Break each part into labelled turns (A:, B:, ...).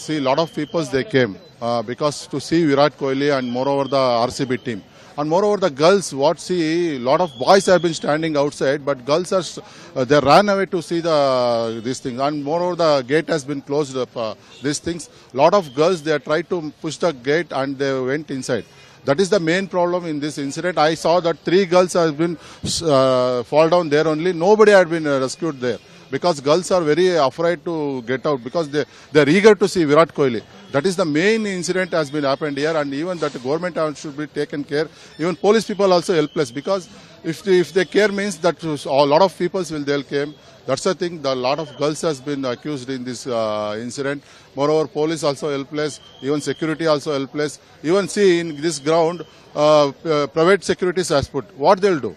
A: See, a lot of people they came because to see Virat Kohli and moreover the RCB team. And moreover the girls, what see, a lot of boys have been standing outside, but girls are they ran away to see these things. And moreover the gate has been closed up. These things, lot of girls they tried to push the gate and they went inside. That is the main problem in this incident. I saw that 3 girls have been fall down there only. Nobody had been rescued there because girls are very afraid to get out because they are eager to see Virat Kohli. That is the main incident has been happened here, and even that government should be taken care. Even police people also helpless because if they care means that a lot of people they'll came. That's the thing. The lot of girls has been accused in this incident. Moreover, police also helpless. Even security also helpless. Even see in this ground, private securities has put. What they'll do?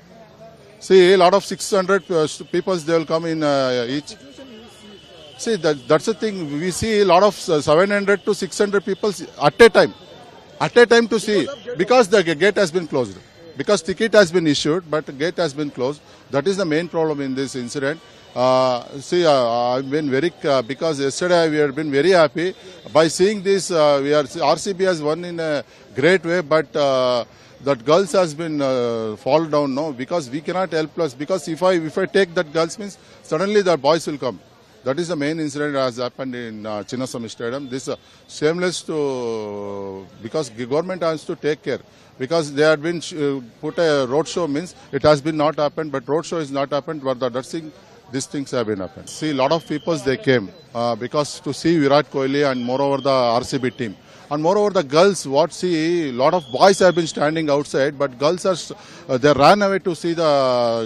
A: See, a lot of 600 people they will come in each. See, that's the thing. We see a lot of 700 to 600 people at a time to see because the gate has been closed. Because ticket has been issued, but the gate has been closed. That is the main problem in this incident. I've been very because yesterday we have been very happy by seeing this. RCB has won in a great way, but that girls has been fall down now because we cannot help us. Because if I take that girls means suddenly the boys will come. That is the main incident that has happened in Chinnaswamy Stadium. This shameless to because the government has to take care. Because they had been put a road show means it has been not happened, but road show is not happened. But these things have been happened. See, a lot of people they came because to see Virat Kohli and moreover the RCB team. And moreover the girls, what see, a lot of boys have been standing outside, but girls are they ran away to see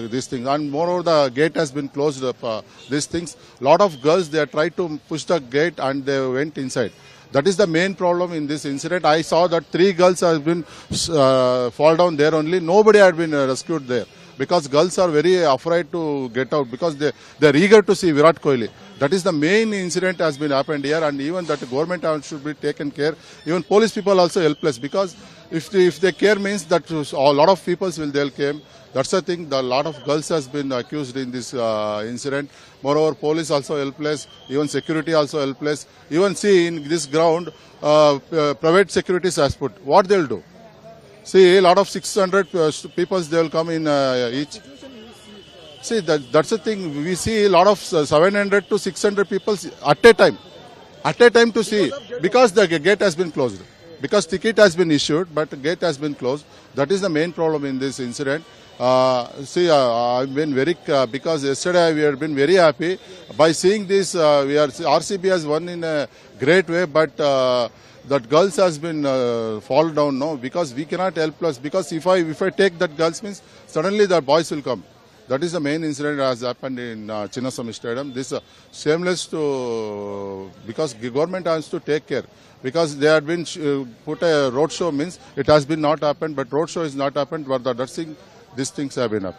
A: these things. And moreover the gate has been closed up. These things, lot of girls they tried to push the gate and they went inside. That is the main problem in this incident. I saw that 3 girls have been fall down there only. Nobody had been rescued there because girls are very afraid to get out because they are eager to see Virat Kohli. That is the main incident has been happened here, and even that government should be taken care. Even police people also helpless because if they care means that a lot of people they'll came. That's the thing. The lot of girls has been accused in this incident. Moreover, police also helpless. Even security also helpless. Even see in this ground, private securities has put. What they'll do? See, a lot of 600 people they will come in each. See, that's the thing. We see a lot of 700 to 600 people at a time to see because the gate has been closed. Because ticket has been issued, but the gate has been closed. That is the main problem in this incident. I've been very because yesterday we have been very happy by seeing this. RCB has won in a great way, but that girls has been fall down now because we cannot help us. Because if I take that girls means suddenly the boys will come. That is the main incident that has happened in Chinnaswamy Stadium. This shameless to because the government has to take care. Because they had been put a road show means it has been not happened, but road show is not happened. But these things have been happened.